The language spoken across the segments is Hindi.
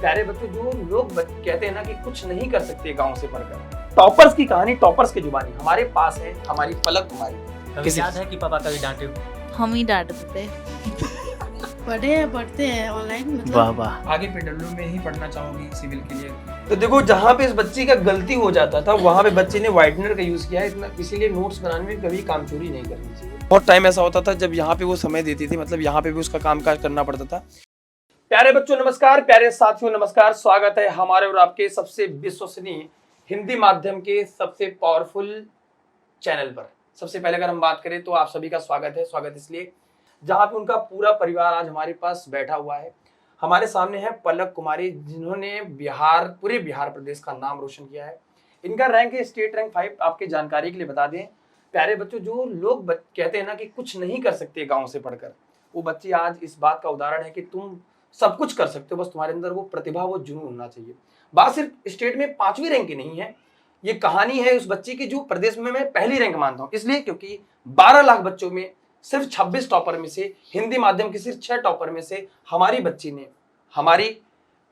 प्यारे बच्चों, जो लोग कहते हैं ना कि कुछ नहीं कर सकते गांव से पढ़कर, टॉपर्स की कहानी टॉपर्स की जुबानी हमारे पास है हमारी पलक कुमारी। कभी याद है कि पापा कभी डांटे हो? हम ही डांटते थे। पढ़ते हैं ऑनलाइन मतलब। वाह वाह। आगे पीडब्ल्यू में ही पढ़ना चाहोगी सिविल के लिए? तो देखो, जहाँ पे इस बच्ची का गलती हो जाता था वहाँ पे बच्चे ने व्हाइटनर का यूज किया है, इतना इसीलिए नोट्स बनाने में कभी काम चोरी नहीं करनी चाहिए। बहुत टाइम ऐसा होता था जब यहाँ पे वो समय देती थी, मतलब यहाँ पे भी उसका काम काज करना पड़ता था। प्यारे बच्चों नमस्कार, प्यारे साथियों नमस्कार, स्वागत है हमारे और आपके सबसे विश्वसनीय हिंदी माध्यम के सबसे पावरफुल चैनल पर। सबसे पहले अगर हम बात करें तो आप सभी का स्वागत है। स्वागत इसलिए जहाँ पे उनका पूरा परिवार आज हमारे पास बैठा हुआ है। हमारे सामने है पलक कुमारी, जिन्होंने पूरे बिहार प्रदेश का नाम रोशन किया है। इनका रैंक है स्टेट रैंक 5। आपके जानकारी के लिए बता दें प्यारे बच्चों, जो लोग कहते हैं ना कि कुछ नहीं कर सकते गांव से पढ़कर, वो बच्ची आज इस बात का उदाहरण है कि तुम सब कुछ कर सकते हो, बस तुम्हारे अंदर वो प्रतिभा, वो जुनून होना चाहिए। बात सिर्फ स्टेट में 5वीं रैंक की नहीं है, ये कहानी है उस बच्ची की जो प्रदेश में मैं पहली रैंक मानता हूँ। इसलिए क्योंकि 12 लाख बच्चों में सिर्फ 26 टॉपर में से, हिंदी माध्यम के सिर्फ 6 टॉपर में से हमारी बच्ची ने,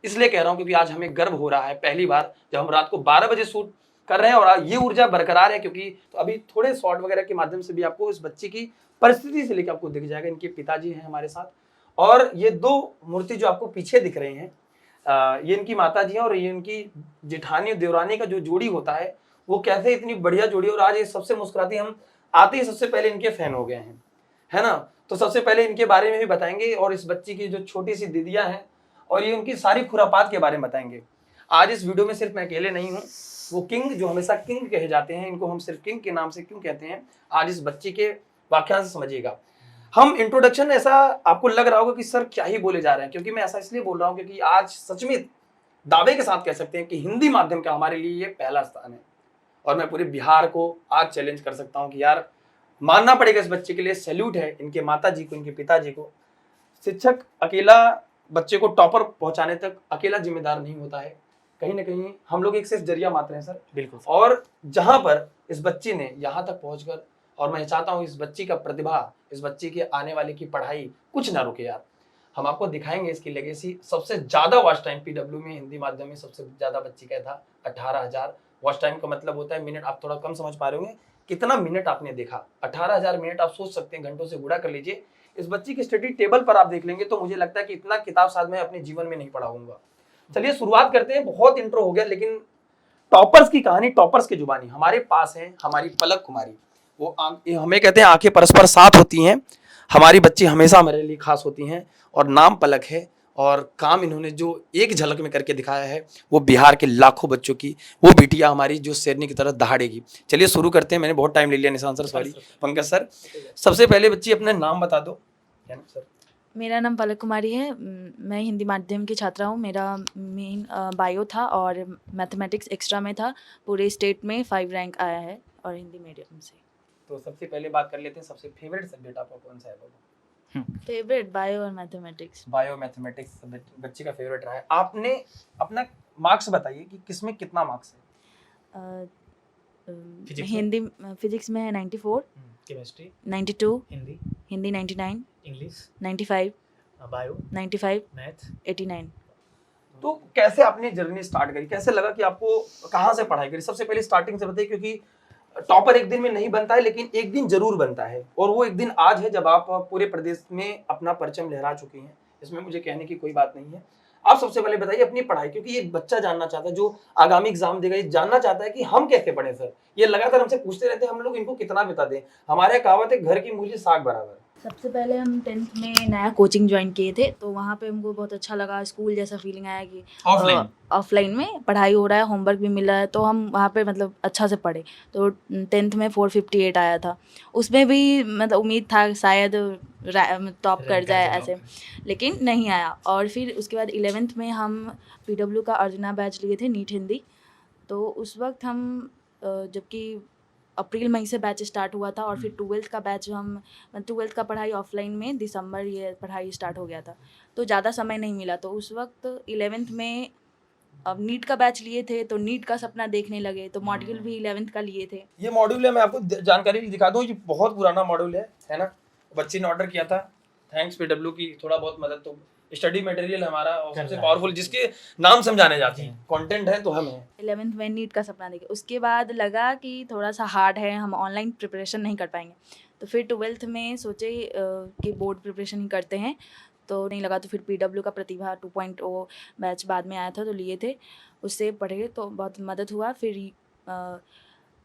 इसलिए कह रहा हूं क्योंकि आज हमें गर्व हो रहा है, पहली बार जब हम रात को 12 बजे शूट कर रहे हैं और ये ऊर्जा बरकरार है। क्योंकि तो अभी थोड़े शॉर्ट वगैरह के माध्यम से भी आपको इस बच्ची की परिस्थिति से लेकर आपको दिख जाएगा। इनके पिताजी हैं हमारे साथ, और ये 2 मूर्ति जो आपको पीछे दिख रहे हैं, ये इनकी माता जी हैं, और ये इनकी जेठानी देवरानी का जो जोड़ी होता है वो कैसे इतनी बढ़िया जोड़ी। और आज ये सबसे मुस्कुराती, हम आते ही सबसे पहले इनके फैन हो गए हैं, है ना। तो सबसे पहले इनके बारे में भी बताएंगे, और इस बच्ची की जो छोटी सी दीदियां हैं और ये उनकी सारी खुरापात के बारे में बताएंगे। आज इस वीडियो में सिर्फ मैं अकेले नहीं हूँ, वो किंग जो हमेशा किंग कहे जाते हैं, इनको हम सिर्फ किंग के नाम से क्यों कहते हैं, आज इस बच्ची के व्याख्यान से समझिएगा। हम इंट्रोडक्शन ऐसा आपको लग रहा होगा कि सर क्या ही बोले जा रहे हैं, क्योंकि मैं ऐसा इसलिए बोल रहा हूँ क्योंकि आज सच में दावे के साथ कह सकते हैं कि हिंदी माध्यम का हमारे लिए ये पहला स्थान है। और मैं पूरे बिहार को आज चैलेंज कर सकता हूँ कि यार मानना पड़ेगा इस बच्चे के लिए, सैल्यूट है इनके माता जी को, इनके पिताजी को। शिक्षक अकेला बच्चे को टॉपर पहुंचाने तक अकेला जिम्मेदार नहीं होता है, कहीं ना कहीं हम लोग एक सिर्फ जरिया मात्र हैं सर। बिल्कुल। और जहां पर इस बच्ची ने यहाँ तक पहुंचकर, और मैं चाहता हूँ इस बच्ची का प्रतिभा, इस बच्ची के आने वाले की पढ़ाई कुछ ना रुके यार। हम आपको दिखाएंगे इसकी लेगेसी। सबसे ज्यादा वॉच टाइम पीडब्ल्यू में हिंदी माध्यम में सबसे ज्यादा बच्ची का था 18,000 वॉच टाइम का मतलब होता है मिनट। आप थोड़ा कम समझ पा रहे होंगे कितना मिनट आपने देखा, 18,000 मिनट। आप सोच सकते हैं, घंटों से गुणा कर लीजिए। इस बच्ची की स्टडी टेबल पर आप देख लेंगे तो मुझे लगता है कि इतना किताब शायद मैं अपने जीवन में नहीं पढ़ाऊंगा। चलिए शुरुआत करते हैं। बहुत इंट्रो हो गया, लेकिन टॉपर्स की कहानी टॉपर्स की जुबानी हमारे पास है हमारी पलक कुमारी। वो हमें कहते हैं आंखें परस्पर साथ होती हैं। हमारी बच्ची हमेशा हमारे लिए खास होती हैं, और नाम पलक है, और काम इन्होंने जो एक झलक में करके दिखाया है वो बिहार के लाखों बच्चों की वो बिटिया हमारी जो शेरनी की तरह दहाड़ेगी। चलिए शुरू करते हैं। मैंने बहुत टाइम ले लिया, निशान सर, सॉरी, पंकज सर। सबसे पहले बच्ची अपना नाम बता दो। क्या नाम सर? मेरा नाम पलक कुमारी है। मैं हिंदी माध्यम की छात्रा हूँ। मेरा मेन बायो था और मैथमेटिक्स एक्स्ट्रा में था। पूरे स्टेट में 5 रैंक आया है, और हिंदी मीडियम से। तो सबसे पहले बात कर लेते हैं, सबसे फेवरेट सब्जेक्ट आपका कौन सा है? फेवरेट बायो और मैथमेटिक्स। बायो मैथमेटिक्स बच्ची का फेवरेट रहा है। आपने अपना मार्क्स बताइए कि किसमें कितना मार्क्स है? हिंदी फिजिक्स में है 94, chemistry 92, Hindi 99, English 95, bio 95, math 89। तो कैसे आपने जर्नी स्टार्ट करी, कैसे लगा कि आपको कहाँ से पढ़ाई करी? सबसे पहले स्टार्टिंग से बताइए, क्योंकि टॉपर एक दिन में नहीं बनता है, लेकिन एक दिन जरूर बनता है, और वो एक दिन आज है जब आप पूरे प्रदेश में अपना परचम लहरा चुकी हैं। इसमें मुझे कहने की कोई बात नहीं है। आप सबसे पहले बताइए अपनी पढ़ाई, क्योंकि ये बच्चा जानना चाहता है जो आगामी एग्जाम देगा, ये जानना चाहता है कि हम कैसे पढ़े सर। ये लगातार हमसे पूछते रहते हैं, हम लोग इनको कितना बता दें। हमारे यहाँ कहावत है, घर की मूली साग बराबर। सबसे पहले हम 10th में नया कोचिंग ज्वाइन किए थे, तो वहाँ पे हमको बहुत अच्छा लगा। स्कूल जैसा फीलिंग आया कि ऑफलाइन में पढ़ाई हो रहा है, होमवर्क भी मिला है, तो हम वहाँ पे मतलब अच्छा से पढ़े। तो 10th में 458 आया था। उसमें भी मतलब उम्मीद था शायद टॉप कर जाए ऐसे, लेकिन नहीं आया। और फिर उसके बाद 11th में हम पीडब्ल्यू का अर्जुना बैच लिए थे, नीट हिंदी। तो उस वक्त हम जबकि अप्रैल मई से बैच स्टार्ट हुआ था, और फिर 12th का बैच हम 12th का पढ़ाई ऑफलाइन में दिसंबर ये पढ़ाई स्टार्ट हो गया था, तो ज़्यादा समय नहीं मिला। तो उस वक्त 11th में अब नीट का बैच लिए थे, तो नीट का सपना देखने लगे, तो मॉड्यूल भी 11th का लिए थे। ये मॉड्यूल है, मैं आपको जानकारी भी दिखा दूं, ये बहुत पुराना मॉड्यूल है ना। बच्ची ने ऑर्डर किया था, थैंक्स पीडब्ल्यू की थोड़ा बहुत मदद तो स्टडी मटेरियल हमारा और कर सबसे रहा है। पावरफुल जिसके नाम समझाने जाते हैं, कंटेंट है तो हम हैं। 11th में नीट का सपना देखे, उसके बाद लगा कि थोड़ा सा हार्ड है, हम ऑनलाइन प्रिपरेशन नहीं कर पाएंगे, तो फिर 12th में सोचे कि बोर्ड प्रिपरेशन ही करते हैं, तो नहीं लगा, तो फिर PW का प्रतिभा 2.0 बैच बाद में आया था तो लिए थे, उससे पढ़े तो बहुत मदद हुआ। फिर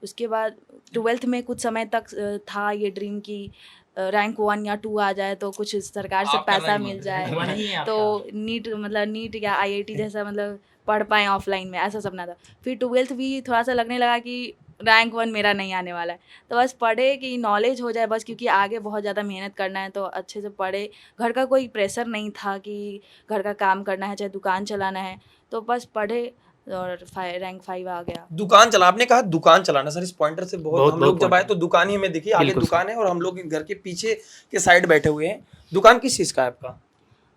उसके बाद 12th में कुछ समय तक था ये ड्रीम कि रैंक 1 या 2 आ जाए तो कुछ सरकार से आप करना पैसा ही मिल मत। जाए, हुआ नहीं है तो आपका? नीट या IIT जैसा मतलब पढ़ पाएँ ऑफलाइन में, ऐसा सपना था। फिर 12th भी थोड़ा सा लगने लगा कि रैंक 1 मेरा नहीं आने वाला है, तो बस पढ़े कि नॉलेज हो जाए बस, क्योंकि आगे बहुत ज़्यादा मेहनत करना है, तो अच्छे से पढ़े। घर का कोई प्रेशर नहीं था कि घर का काम करना है चाहे दुकान चलाना है, तो बस पढ़े और रैंक 5 आ गया। दुकान चला, आपने कहा दुकान चलाना सर, इस पॉइंटर से बहुत हम लोग बहुत जब आए point तो दुकान ही हमें दिखी, आगे बिल्कुल दुकान है और हम लोग घर के पीछे के साइड बैठे हुए हैं। दुकान किस चीज का है आपका?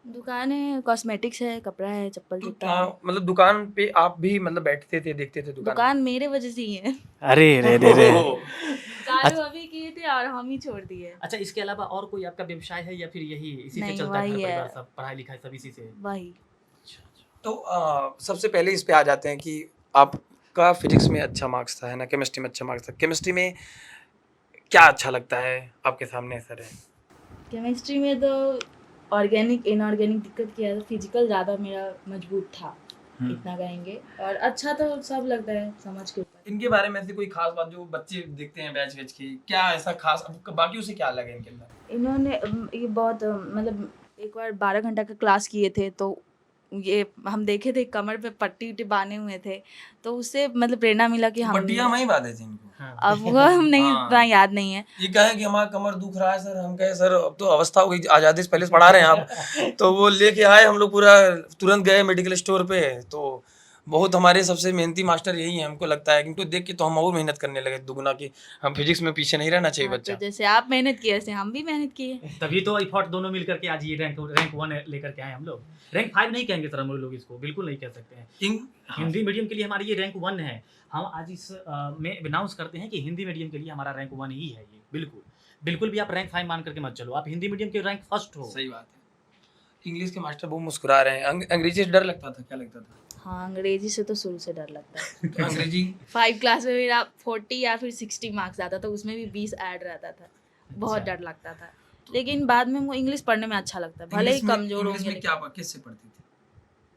दुकान है, कॉस्मेटिक्स है, कपड़ा है, चप्पल जूता है। मतलब दुकान पे आप भी मतलब बैठते थे, देखते थे दुकान? दुकान मेरे वजह से ही है, अरे रे रे रे। चालू अभी किए थे और हम ही छोड़ दिए। अच्छा, इसके अलावा और कोई आपका व्यवसाय है या फिर यही इसी से नहीं, चलता है घर वही है। परिवार सब, पढ़ाई लिखाई सब इसी से? वही तो सबसे पहले इस पे आ जाते हैं कि आपका फिजिक्स में अच्छा मार्क्स था, है ना, केमिस्ट्री में अच्छा मार्क्स था। केमिस्ट्री में क्या अच्छा लगता है आपके सामने सर है? केमिस्ट्री में तो ऑर्गेनिक इनऑर्गेनिक दिक्कत किया था, फिजिकल ज़्यादा मेरा मजबूत था, इतना कहेंगे, और अच्छा तो सब लगता है समझ के ऊपर। इनके बारे में ऐसी कोई खास बात जो बच्चे देखते हैं बैच बैच की, क्या ऐसा खास बाकी से क्या अलग है इनके अंदर? इन्होंने ये बहुत मतलब एक बार 12 घंटा का क्लास किए थे, तो ये हम देखे थे कमर पे पट्टी उट्टी बांधे हुए थे, तो उससे मतलब प्रेरणा मिला कि हम पट्टियां वहीं बांधे थे इनको। हाँ। अब वो हम नहीं हाँ। इतना याद नहीं है। ये कहे कि हमारा कमर दुख रहा है सर, हम कहे सर अब तो अवस्था हो गई, आजादी से पहले से पढ़ा रहे हैं आप। तो वो लेके आए, हम लोग पूरा तुरंत गए मेडिकल स्टोर पे, तो बहुत हमारे सबसे मेहनती मास्टर यही है, हमको लगता है। इनको देख के तो हम और मेहनत करने लगे दुगना की, हम फिजिक्स में पीछे नहीं रहना चाहिए हाँ, बच्चा। तो जैसे आप मेहनत किए ऐसे हम भी मेहनत किए। तभी तो एफर्ट दोनों मिल करके आज ये रैंक 1 लेकर के आए हम लोग। रैंक 5 नहीं कहेंगे सर हम लोग इसको, बिल्कुल नहीं कह सकते हैं। हिंदी मीडियम के लिए हमारी ये रैंक 1 है। हम आज इस में अनाउंस करते हैं कि हिंदी मीडियम के लिए हमारा रैंक 1 ही है ये। बिल्कुल बिल्कुल भी आप रैंक 5 मान करके मत चलो, आप हिंदी मीडियम के रैंक फर्स्ट हो। सही बात है। इंग्लिश के मास्टर बहुत मुस्कुरा रहे हैं। अंग्रेजी से डर लगता था, क्या लगता था? हाँ, अंग्रेजी से तो शुरू से डर लगता है। तो अंग्रेजी 5 क्लास में मेरा 40 या फिर 60 मार्क्स आता था, उसमें भी 20 ऐड रहता था, बहुत डर लगता था। लेकिन बाद में वो इंग्लिश पढ़ने में अच्छा लगता है, भले ही कमजोर इंग्लिश होंगे। में क्या किससे पढ़ती थी?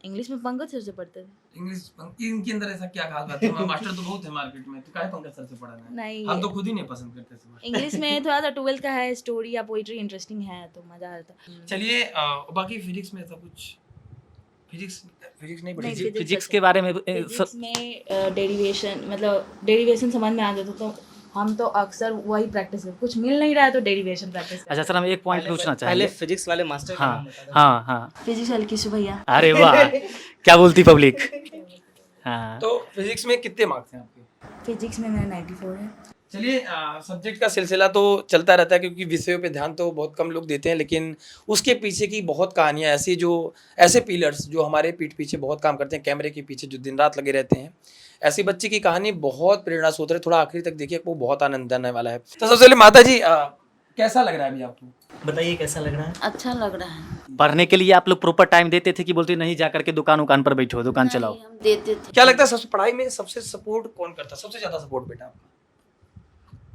इंग्लिश में पंकज सर से पढ़ते थे। इंग्लिश इनके अंदर ऐसा क्या खास बात है? मास्टर तो बहुत है मार्केट में, तो काहे पंकज सर से पढ़ाना है? नहीं, हम तो खुद ही नहीं पसंद करते थे। इंग्लिश में थोड़ा सा 12th का है, स्टोरी या पोइट्री इंटरेस्टिंग है तो मजा आता है। चलिए बाकी फिजिक्स में ऐसा कुछ फिजिक्स नहीं पढ़ी? नहीं, फिजिक्स के बारे में फिजिक्स में डेरिवेशन मतलब डेरिवेशन समझ में आ जाता, तो हम तो अक्सर वही प्रैक्टिस करते, कुछ मिल नहीं रहा है तो डेरिवेशन प्रैक्टिस अच्छा सर, हम एक पॉइंट पूछना पहले चाहेंगे। फिजिक्स वाले मास्टर का हाँ नाम बता दो। हाँ हाँ। फिजिक्स वाले किसु भैया। अरे वाह, क्या बोलती पब्लिक। हाँ तो फिजिक्स में कितने मार्क्स हैं आपके? फिजिक्स में मेरा 94 है। चलिए सब्जेक्ट का सिलसिला तो चलता रहता है, क्योंकि विषयों पे ध्यान तो बहुत कम लोग देते हैं, लेकिन उसके पीछे की बहुत कहानियाँ ऐसी, जो ऐसे पिलर्स जो हमारे पीठ पीछे बहुत काम करते हैं, कैमरे के पीछे जो दिन रात लगे रहते हैं, ऐसी बच्ची की कहानी बहुत प्रेरणा स्रोत है। थोड़ा आखिरी तक देखिए, वो बहुत आनंद आने वाला है। तो सबसे पहले माता जी कैसा लग रहा है अभी आपको? बताइए कैसा लग रहा है? अच्छा लग रहा है। पढ़ने के लिए आप लोग प्रॉपर टाइम देते थे कि बोलते नहीं जा करके दुकान पर बैठो, दुकान चलाओ? हम देते थे। क्या लगता है सबसे पढ़ाई में सबसे सपोर्ट कौन करता है, सबसे ज्यादा सपोर्ट बेटा आपका?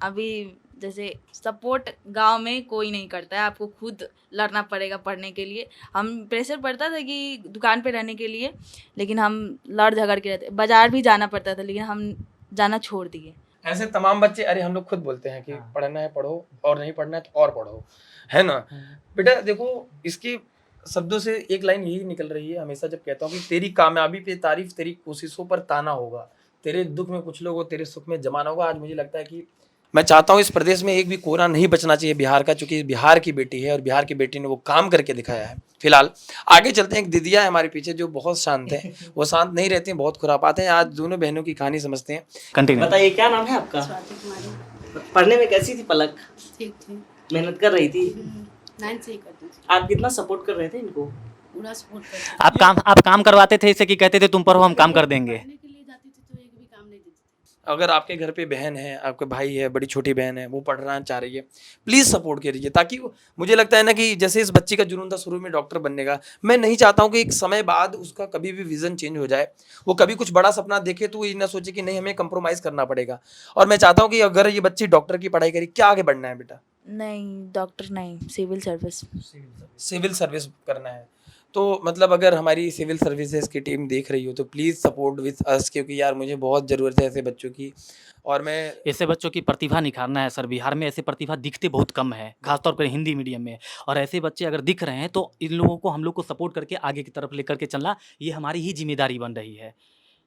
अभी जैसे सपोर्ट गांव में कोई नहीं करता है, आपको खुद लड़ना पड़ेगा पढ़ने के लिए। हम प्रेशर पड़ता था कि दुकान पे रहने के लिए, लेकिन हम लड़ झगड़ के रहते, बाजार भी जाना पड़ता था, लेकिन हम जाना छोड़ दिए। ऐसे तमाम बच्चे, अरे हम लोग खुद बोलते हैं कि पढ़ना है पढ़ो, और नहीं पढ़ना है तो और पढ़ो, है ना बेटा? देखो, इसके शब्दों से एक लाइन यही निकल रही है, हमेशा जब कहता हूँ कि तेरी कामयाबी पे तारीफ, तेरी कोशिशों पर ताना होगा, तेरे दुख में कुछ लोग, तेरे सुख में जमाना होगा। आज मुझे लगता है कि मैं चाहता हूँ इस प्रदेश में एक भी कोना नहीं बचना चाहिए बिहार का, चूंकि बिहार की बेटी है और बिहार की बेटी ने वो काम करके दिखाया है। फिलहाल आगे चलते हैं। एक दीदिया है हमारे पीछे जो बहुत शांत है, वो शांत नहीं रहती हैं, बहुत खुरापात हैं। आज दोनों बहनों की कहानी समझते हैं। कंटिन्यू। बताइए क्या नाम है आपका? पढ़ने में कैसी थी पलक? ठीक थी। मेहनत कर रही थी? 9 से ही करती थी, आप कितना सपोर्ट कर रहे थे इनको? पूरा सपोर्ट करती आप काम करवाते थे, इससे कि कहते थे तुम पढ़ो हम काम कर देंगे? पढ़ने के लिए जाती थी तो एक भी काम नहीं देती थी। अगर आपके घर पे बहन है, आपके भाई है, बड़ी छोटी बहन है, वो पढ़ना चाह रही है, प्लीज़ सपोर्ट करिए, ताकि मुझे लगता है ना कि जैसे इस बच्ची का जुनून था शुरू में डॉक्टर बनने का, मैं नहीं चाहता हूँ कि एक समय बाद उसका कभी भी विजन चेंज हो जाए, वो कभी कुछ बड़ा सपना देखे तो वो ये ना सोचे कि नहीं हमें कंप्रोमाइज़ करना पड़ेगा। और मैं चाहता हूँ कि अगर ये बच्ची डॉक्टर की पढ़ाई करी, क्या आगे बढ़ना है बेटा? नहीं, डॉक्टर नहीं, सिविल सर्विस। सिविल सर्विस करना है। तो मतलब अगर हमारी सिविल सर्विसेज की टीम देख रही हो तो प्लीज़ सपोर्ट विथ अस, क्योंकि यार मुझे बहुत ज़रूरत है ऐसे बच्चों की। और मैं ऐसे बच्चों की प्रतिभा निखारना है सर। बिहार में ऐसे प्रतिभा दिखते बहुत कम है, खासतौर पर हिंदी मीडियम में। और ऐसे बच्चे अगर दिख रहे हैं तो इन लोगों को हम लोग को सपोर्ट करके आगे की तरफ लेकर के चलना, ये हमारी ही जिम्मेदारी बन रही है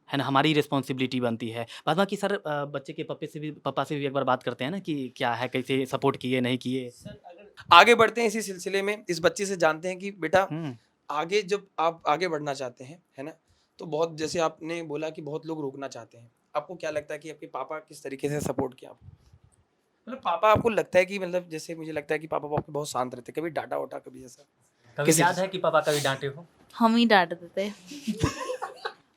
ना, हमारी रिस्पॉन्सिबिलिटी बनती है। बाद बाकी सर बच्चे के पापा से भी एक बार बात करते हैं ना कि क्या है, कैसे सपोर्ट किए नहीं किए। आगे बढ़ते हैं इसी सिलसिले में, इस बच्चे से जानते हैं कि बेटा आगे जब आप आगे बढ़ना चाहते हैं, है ना, तो बहुत जैसे आपने बोला कि बहुत लोग रोकना चाहते हैं, आपको क्या लगता है कि आपके पापा किस तरीके से सपोर्ट किया आपको? मतलब पापा आपको लगता है कि मतलब जैसे मुझे लगता है कि पापा आपके बहुत शांत रहते, कभी डांटा वाटा कभी ऐसा? कभी याद है कि पापा कभी डांटे हो? हम ही डांटते थे।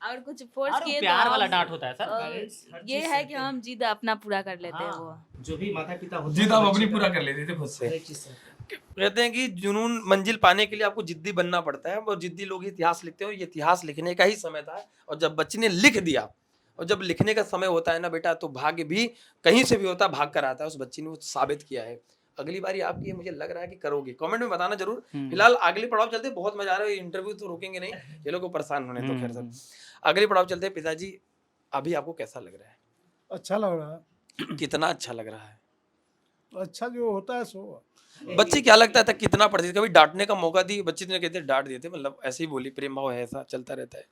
और कुछ फोर्स किए तो प्यार वाला हम- डांट होता है सर। ये है कि हम जिद अपना पूरा कर लेते हैं। वो जो भी माता पिता होते जिद आप अपनी पूरा कर लेते थे खुद से। कहते हैं कि जुनून मंजिल पाने के लिए आपको जिद्दी बनना पड़ता है, और जिद्दी लोग इतिहास लिखते हैं, और ये इतिहास लिखने का ही समय था। और जब बच्चे ने लिख दिया, और जब लिखने का समय होता है ना बेटा, तो भाग्य भी कहीं से भी होता है, भाग कर आता है। उस बच्ची ने वो साबित किया है। अगली बारी आपकी है, मुझे लग रहा है कि करोगे, कमेंट में बताना जरूर। फिलहाल अगले पड़ाव चलते, बहुत मजा आ रहा है, इंटरव्यू तो रोकेंगे नहीं, ये लोग को परेशान होने तो खैर सब। अगले पड़ाव चलते हैं। पिताजी अभी आपको कैसा लग रहा है? अच्छा लग रहा है। कितना अच्छा लग रहा है? अच्छा जो होता है सो। बच्ची क्या लगता था कितना पढ़ती थी? कभी डांटने का मौका दी बच्ची ने? कहते डांट देते, मतलब ऐसे ही बोली, प्रेम भाव है, ऐसा चलता रहता है।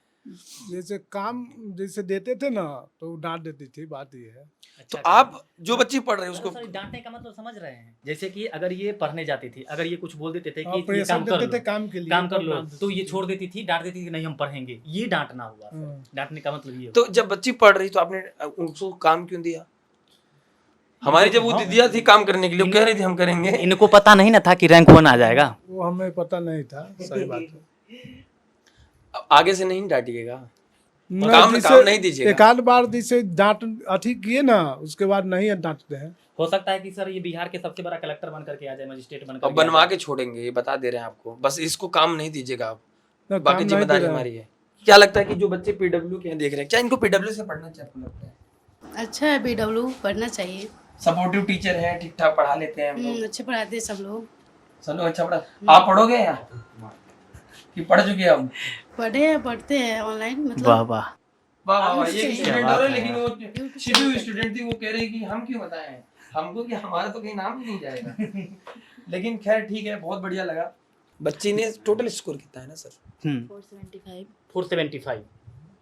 जैसे काम जैसे देते थे ना तो डांट देती थी, बात ये है। तो आप जो बच्ची पढ़ रहे हैं उसको सर डांटने का मतलब समझ रहे हैं, जैसे कि अगर ये पढ़ने जाती थी, अगर ये कुछ बोल देते थे कि ये प्रेशर काम कर देते थे लो, काम के लिए, काम कर लो, डांट देते तो थे। ये छोड़ देती थी, डांट देती थी नहीं हम पढ़ेंगे, ये डांटना हुआ। डांटने का मतलब ये तो जब बच्ची पढ़ रही तो आपने उसको काम क्यों दिया? हमारी जब वो दीदियाँ थी काम करने के लिए, वो कह रही थी हम करेंगे। इनको पता नहीं ना था कि रैंक 1 आ जाएगा। वो हमें पता नहीं था, सही बात है। अब आगे से नहीं डांटिएगा, ना, काम जिसे नहीं दीजिएगा। एक आध बार जिसे डांट अथी किए ना, उसके बाद नहीं डांटते हैं। हो सकता है कि सर ये बिहार के सबसे बड़ा कलेक्टर बन करके आ जाए, मजिस्ट्रेट बन अब करके बनवा के छोड़ेंगे, ये बता दे रहे हैं आपको। बस इसको काम नहीं दीजिएगा आप, ना, बाकी काम नहीं जिम्मेदारी दे रहे हमारी है। क्या लगता है कि जो बच्चे पीडब्ल्यू के हैं देख रहे हैं, क्या इनको पीडब्ल्यू से पढ़ना चाहिए आपको लगता है? अच्छा है, BW पढ़ना चाहिए। सपोर्टिव टीचर है, ठीक ठाक पढ़ा लेते हैं हम लोग, अच्छे पढ़ाते हैं सब लोग। सब लोग अच्छा पढ़ा। आप पढ़ोगे या कि पढ़ चुके हैं अब? पढ़े हैं, पढ़ते हैं ऑनलाइन, वाह मतलब वाह वाह वाह वाह, ये क्या स्टूडेंट बात हो रहे है। लेकिन वो छिपी हुई स्टूडेंट थी, वो कह रही कि हम क्यों बताएं हमको, कि हमारा तो कहीं नाम ही नहीं जाएगा। लेकिन खैर ठीक है, बहुत बढ़िया लगा। बच्ची ने टोटल स्कोर कितना है ना सर? 475। 475,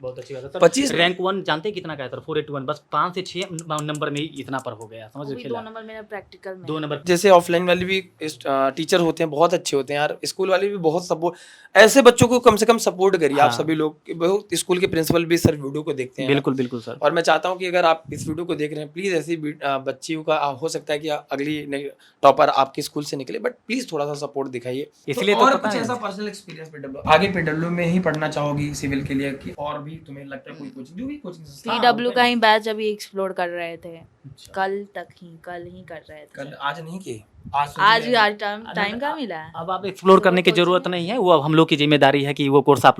बहुत अच्छी बात है सर। 25 रैंक 1 जानते हैं कितना का है सर? 481, बस 5 से 6 नंबर में ही इतना पर हो गया, समझ वो भी रहे 2 नंबर मेरा प्रैक्टिकल में। 2 नंबर। जैसे ऑफलाइन वाले भी टीचर होते हैं, बहुत अच्छे होते हैं यार, स्कूल वाले भी बहुत सपोर्ट, ऐसे बच्चों को कम से कम सपोर्ट करिए आप हाँ। सभी लोग। बहुत स्कूल के प्रिंसिपल भी सर वीडियो को देखते हैं। बिल्कुल बिल्कुल सर। और मैं चाहता हूं कि अगर आप इस वीडियो को देख रहे हैं, प्लीज ऐसी बच्चियों का हो सकता है कि अगली टॉपर आपके स्कूल से निकले, बट प्लीज थोड़ा सा सपोर्ट दिखाइए। इसलिए तो तो और पता कुछ है। ऐसा पर्सनल एक्सपीरियंस पीडब्ल्यू, आगे पीडब्ल्यू में ही पढ़ना चाहोगी सिविल के लिए, कि और भी तुम्हें लगता है कोई कोचिंग, जो भी कोचिंग PW का ही बैच अभी एक्सप्लोर कर रहे थे, कल ही कर रहे थे। कल आज नहीं की, आज टाइम का मिला है। अब आप एक्सप्लोर करने की जरूरत नहीं है, वो अब हम लोग की जिम्मेदारी है कि वो कोर्स आप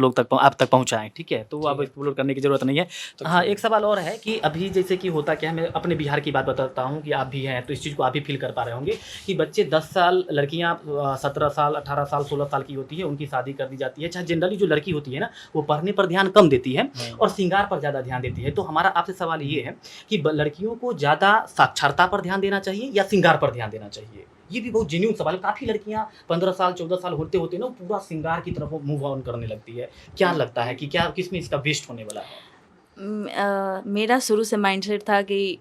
तक पहुंचाएं, ठीक है? तो अब एक्सप्लोर करने की जरूरत नहीं है। हाँ, एक सवाल और है कि अभी जैसे कि होता क्या है, मैं अपने बिहार की बात बताता हूँ कि आप भी हैं तो इस चीज़ को आप भी फील कर पा रहे होंगे कि बच्चे 10 साल, लड़कियाँ 17 साल, 18 साल, 16 साल की होती है, उनकी शादी कर दी जाती है। चाहे जनरली जो लड़की होती है ना, वो पढ़ने पर ध्यान कम देती है और श्रृंगार पर ज़्यादा ध्यान देती है। तो हमारा आपसे सवाल ये है कि लड़कियों को ज़्यादा साक्षरता पर ध्यान देना चाहिए या श्रृंगार पर ध्यान देना चाहिए? ये भी बहुत जेन्युइन सवाल है। काफ़ी लड़कियां 15 साल 14 साल होते होते ना पूरा श्रृंगार की तरफ मूव ऑन करने लगती है। क्या लगता है कि क्या किसमें इसका वेस्ट होने वाला है? मेरा शुरू से माइंडसेट था कि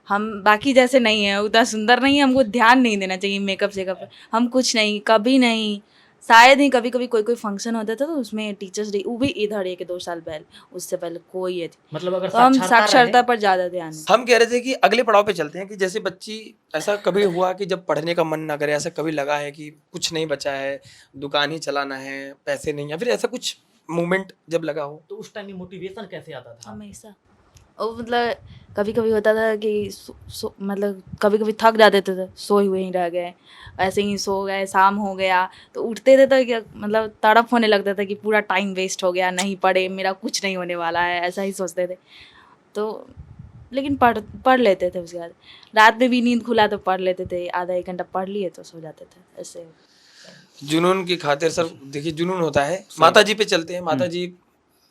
हम बाकी जैसे नहीं है, उतना सुंदर नहीं है, हमको ध्यान नहीं देना चाहिए मेकअप शेकअप पे। हम कुछ नहीं, कभी नहीं, शायद ही कभी कभी कोई फंक्शन होता था तो उसमें टीचर्स डे, वो भी इधर 1-2 साल पहले, उससे पहले कोई है। मतलब अगर तो हम साक्षरता पर ज़्यादा ध्यान दें। हम कह रहे थे कि अगले पड़ाव पे चलते हैं कि जैसे बच्ची, ऐसा कभी हुआ कि जब पढ़ने का मन ना करे, ऐसा कभी लगा है कि कुछ नहीं बचा है, दुकान ही चलाना है, पैसे नहीं, या फिर ऐसा कुछ मोमेंट जब लगा हो? तो उस टाइम में मोटिवेशन कैसे आता था? हमेशा और मतलब कभी कभी होता था कि मतलब कभी कभी थक जाते थे तो सोए हुए ही रह गए, ऐसे ही सो गए, शाम हो गया तो उठते थे तो क्या मतलब तड़प होने लगता था कि पूरा टाइम वेस्ट हो गया, नहीं पढ़े, मेरा कुछ नहीं होने वाला है, ऐसा ही सोचते थे। तो लेकिन पढ़ लेते थे। उसके बाद रात में भी नींद खुला तो पढ़ लेते थे, आधा एक घंटा पढ़ लिए तो सो जाते थे ऐसे। जुनून की खातिर सर देखिए जुनून होता है। माता जी पे चलते हैं। माता जी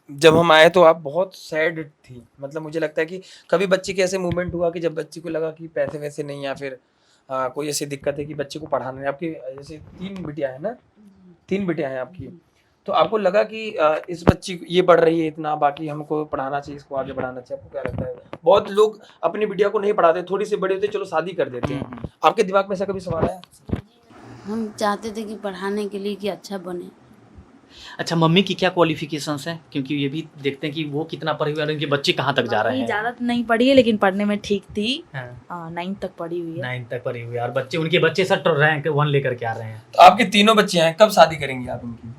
जब हम आए तो आप बहुत सैड थी, मतलब मुझे लगता है कि कभी बच्चे के ऐसे मूवमेंट हुआ कि जब बच्चे को लगा कि पैसे वैसे नहीं या फिर कोई ऐसी दिक्कत है कि बच्चे को पढ़ाना है। आपकी जैसे 3 बिटिया है ना, 3 बिटिया हैं आपकी, तो आपको लगा कि इस बच्ची ये पढ़ रही है इतना, बाकी हमको पढ़ाना चाहिए, इसको आगे बढ़ाना चाहिए। आपको क्या लगता है? बहुत लोग अपनी बिटिया को नहीं पढ़ाते, थोड़ी सी बड़ी होती है चलो शादी कर देते हैं। आपके दिमाग में ऐसा कभी सवाल आया? हम चाहते थे कि पढ़ाने के लिए कि अच्छा बने। अच्छा, मम्मी की क्या क्वालिफिकेशंस हैं, क्योंकि ये भी देखते हैं कि वो कितना पढ़े हुए हैं और उनके बच्चे कहाँ तक जा रहे हैं। ज़्यादा तो नहीं पढ़ी है लेकिन पढ़ने में ठीक थी। हाँ। 9th तक पढ़ी हुई है। 9th तक पढ़े हुए हैं और बच्चे, उनके बच्चे सर रैंक 1 लेकर के आ रहे हैं। तो आपके तीनों बच्चे हैं, कब शादी करेंगी आप इनकी?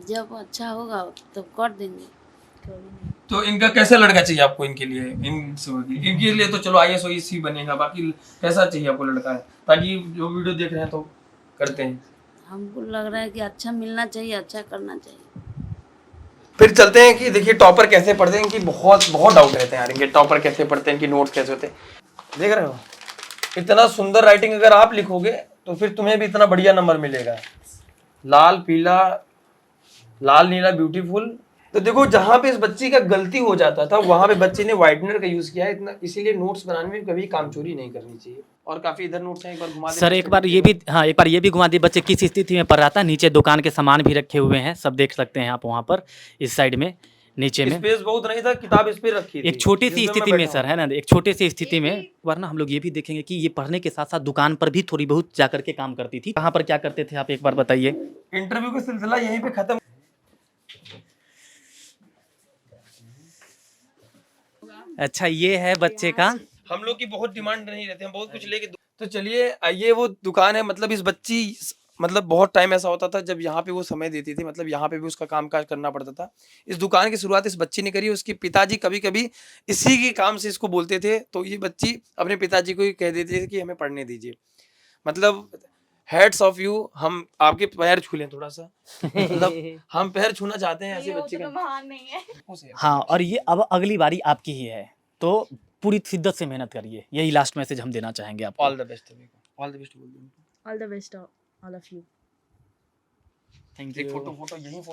जब अच्छा होगा तो कर देंगे। तो इनका कैसा लड़का चाहिए आपको? इनके लिए इनके लिए तो चलो IAS OAS ही बनेगा, बाकी कैसा चाहिए आपको लड़का है, ताकि जो वीडियो देख रहे हैं तो करते हैं। हमको लग रहा है कि अच्छा मिलना चाहिए, अच्छा करना चाहिए। फिर चलते हैं कि देखिए टॉपर कैसे पढ़ते हैं, इनकी बहुत बहुत डाउट रहते हैं यार, इनके टॉपर कैसे पढ़ते हैं, इनकी नोट्स कैसे होते हैं। देख रहे हो इतना सुंदर राइटिंग अगर आप लिखोगे तो फिर तुम्हें भी इतना बढ़िया नंबर मिलेगा। लाल पीला, लाल नीला ब्यूटीफुल। तो देखो जहां पे इस बच्ची का गलती हो जाता था वहां पे बच्चे ने व्हाइटनर का यूज किया है इतना, इसीलिए नोट्स बनाने में कभी कामचोरी नहीं करनी चाहिए। और काफी इधर नोट्स हैं, एक बार घुमा दे सर एक बार ये भी, हाँ एक बार ये भी घुमा दिए, बच्चे किस स्थिति में पढ़ रहा था। नीचे दुकान के सामान भी रखे हुए हैं, सब देख सकते हैं आप वहाँ पर इस साइड में नीचे में। स्पेस बहुत नहीं था, किताब इस पे रखी थी एक छोटी सी जिसमें मैं स्थिति में बैठा सर, है ना, एक छोटी सी स्थिति में। वरना हम लोग ये भी देखेंगे कि ये पढ़ने के साथ साथ दुकान पर भी थोड़ी बहुत जाकर के काम करती थी। कहाँ पर क्या करते थे आप एक बार बताइए। हूं। इंटरव्यू का सिलसिला यहीं पे खत्म। अच्छा, ये है बच्चे का। हम लोग की बहुत डिमांड नहीं रहती, हम बहुत कुछ लेके तो चलिए ये वो दुकान है। मतलब इस बच्ची मतलब बहुत टाइम ऐसा होता था जब यहाँ पे वो समय देती थी, मतलब यहाँ पे भी उसका काम काज करना पड़ता था। इस दुकान की शुरुआत इस बच्ची ने करी। उसके पिताजी कभी कभी इसी के काम से इसको बोलते थे, तो ये बच्ची अपने पिताजी को ही कह देती थी कि हमें पढ़ने दीजिए। मतलब हेड्स ऑफ यू, हम आपके पैर छू लें थोड़ा सा। मतलब हम पैर छूना चाहते हैं ऐसे बच्चे का। महान नहीं है। हाँ, और ये अब अगली बारी आपकी ही है, तो पूरी शिद्दत से मेहनत करिए। यही लास्ट मैसेज हम देना चाहेंगे आपको। All the best. All the best बोल दो। All the best all of you. Thank एक फोटो यहीं